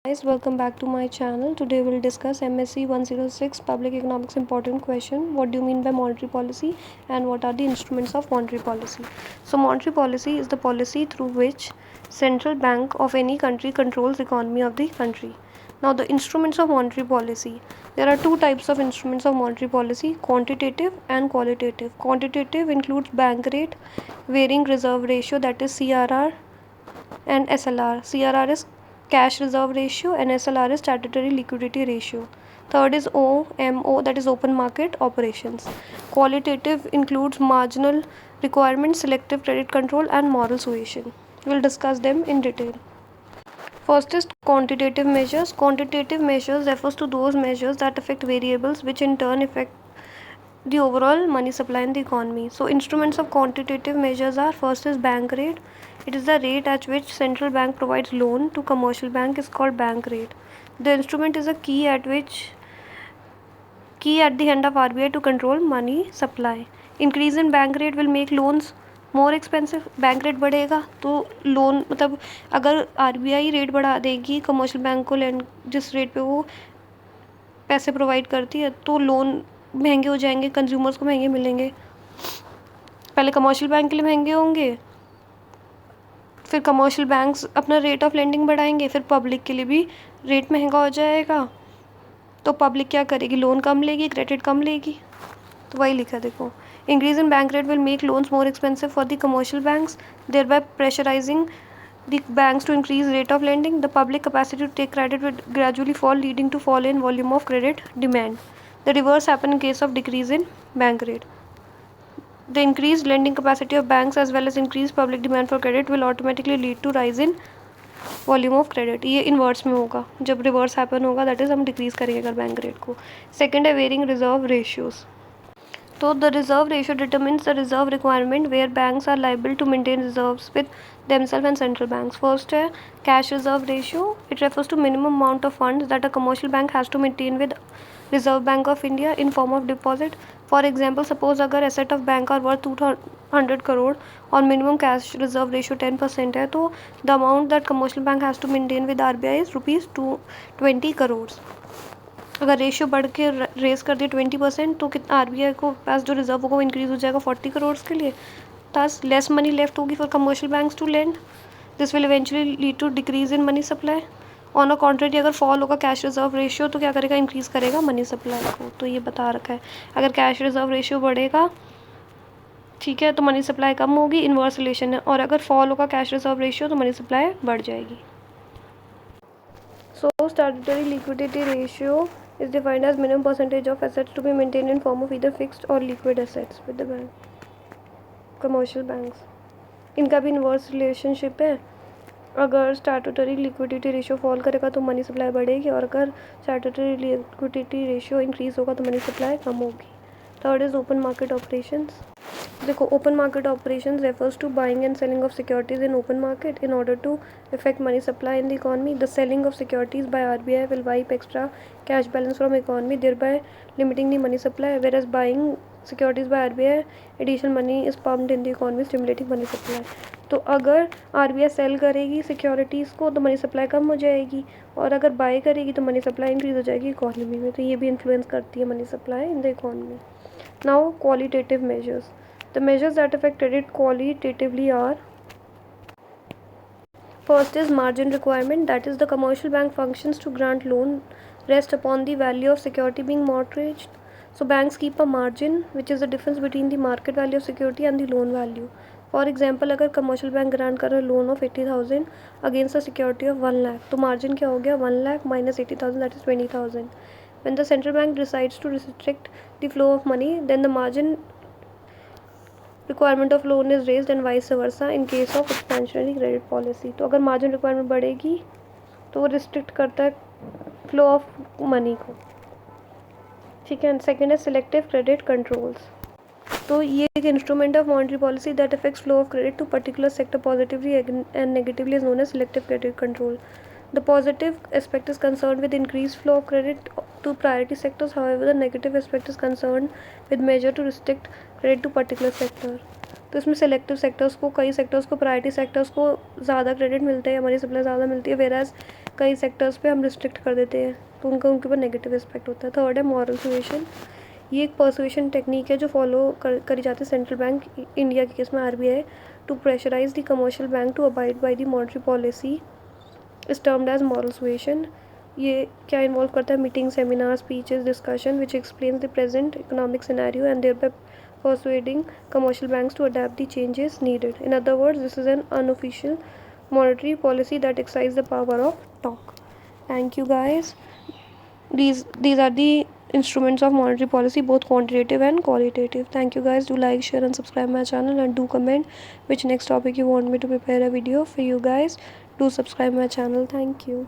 Guys, welcome back to my channel. Today we'll discuss MSc 106 Public Economics important question. What do you mean by monetary policy and what are the instruments of monetary policy? So monetary policy is the policy through which central bank of any country controls the economy of the country. Now the instruments of monetary policy. There are two types of instruments of monetary policy, quantitative and qualitative. Quantitative includes bank rate, varying reserve ratio, that is CRR, and SLR. CRR is cash reserve ratio and SLR is statutory liquidity ratio. Third is OMO, that is open market operations. Qualitative includes marginal requirements, selective credit control and moral suasion. We'll discuss them in detail. First is quantitative measures. Quantitative measures refers to those measures that affect variables which in turn affect the overall money supply in the economy. So instruments of quantitative measures are, first is bank rate. It is the rate at which central bank provides loan to commercial bank is called bank rate. The instrument is a key at the hand of RBI to control money supply. Increase in bank rate will make loans more expensive. Bank rate बढ़ेगा तो loan मतलब अगर RBI rate बढ़ा देगी commercial bank को land जिस rate पे वो पैसे प्रोवाइड करती है तो लोन महंगे हो जाएंगे, कंज्यूमर्स को महंगे मिलेंगे. पहले कमर्शियल बैंक के लिए महंगे होंगे, फिर कमर्शियल बैंक्स अपना रेट ऑफ लेंडिंग बढ़ाएंगे, फिर पब्लिक के लिए भी रेट महंगा हो जाएगा. तो पब्लिक क्या करेगी, लोन कम लेगी, क्रेडिट कम लेगी. तो वही लिखा देखो, increase in bank rate will make loans more expensive for the commercial banks, thereby pressurising the banks to increase rate of lending. The public capacity to take credit will gradually fall, leading to fall in volume of credit demand. The reverse happen in case of decrease in bank rate. The increased lending capacity of banks as well as increased public demand for credit will automatically lead to rise in volume of credit. ये inverse में होगा, जब reverse happen होगा that is हम decrease करेंगे अगर bank rate को. Second है वेरिंग रिजर्व रेशियोज. तो the reserve ratio determines the reserve requirement where banks are liable to maintain reserves with themselves and central banks. First है cash reserve ratio. It refers to minimum amount of funds that a commercial bank has to maintain with Reserve Bank of India in form of deposit. For example, suppose अगर asset of bank are worth 200 crore और minimum cash reserve ratio 10% है तो the amount that commercial bank has to maintain with RBI is rupees 20 crore. अगर ratio बढ़ के race कर दिया 20% तो कितना RBI को पास जो रिजर्व होगा वो इंक्रीज हो जाएगा 40 करोड़ के लिए. Thus, less money left होगी for commercial banks to lend. This will eventually lead to decrease in money supply. On a contrary, अगर fall होगा कैश रिजर्व रेशियो तो क्या करेगा, इंक्रीज करेगा मनी सप्लाई को. तो ये बता रखा है, अगर कैश रिजर्व रेशियो बढ़ेगा ठीक है तो मनी सप्लाई कम होगी, इन्वर्स रिलेशन है. और अगर फॉल होगा कैश रिजर्व रेशियो तो मनी सप्लाई बढ़ जाएगी. So statutory liquidity ratio is defined as minimum percentage of assets to be maintained in form of either fixed or liquid assets with the bank. Commercial banks इनका भी inverse relationship है. अगर statutory liquidity ratio fall करेगा तो money supply बढ़ेगी और अगर statutory liquidity ratio increase होगा तो मनी सप्लाई कम होगी. Third is open market operations. देखो, open market operations refers to buying and selling of securities in open market in order to affect money supply in the economy. The selling of securities by RBI will wipe extra cash balance from economy, thereby limiting the money supply, whereas buying securities by RBI additional money is pumped in the economy, stimulating money supply. तो अगर RBI cell करेगी securities को तो money supply कम हो जाएगी और अगर bye करेगी तो मनी सप्लाई इंक्रीज हो जाएगी इकोनॉमी में. तो ये भी इन्फ्लुएंस करती है money supply in the economy. Now qualitative measures. The measures that affect credit qualitatively are, first is margin requirement, that is the commercial bank functions to grant loan rest upon the value of security being mortgaged. So banks keep a margin which is the difference between the market value of security and the loan value. For example, अगर commercial bank grant कर रहा है loan of 80,000 against a security of 1 lakh तो margin क्या हो गया, 1 lakh minus 80,000 that is 20,000. When the central bank decides to restrict the flow of money then the margin requirement of loan is raised and vice versa in case of expansionary credit policy. तो अगर margin requirement बढ़ेगी तो वो restrict करता है flow of money को. ठीक है. सेकेंड है सिलेक्टिव क्रेडिट कंट्रोल्स. तो ये एक instrument of monetary policy that affects flow of credit to particular sector positively and negatively is known as selective credit control. The positive aspect is concerned with increased flow of credit to priority sectors. However, the negative aspect is concerned with measure to restrict credit to particular sector. तो इसमें selective sectors को, कई sectors को, priority sectors को ज़्यादा credit मिलते हैं, money supply ज़्यादा मिलती है, वेराज कई सेक्टर्स पे हम रिस्ट्रिक्ट कर देते हैं, तो उनका उनके ऊपर नेगेटिव इम्पैक्ट होता है। थर्ड है मॉरल सुएशन। ये एक परसुएशन टेक्निक है जो फॉलो करी जाती है सेंट्रल बैंक इंडिया के केस में RBI to pressurise the commercial bank to abide by the monetary policy is termed as moral suasion. ये क्या इन्वॉल्व करता है? Meeting, seminar, speeches, discussion which explains the present economic scenario and thereby persuading commercial banks to adapt the changes needed. In other words, this is an unofficial monetary policy that exercises the power of talk. Thank you guys. These are the instruments of monetary policy, both quantitative and qualitative. Thank you guys. Do like, share and subscribe my channel, and do comment which next topic you want me to prepare a video for you guys. Do subscribe my channel. Thank you.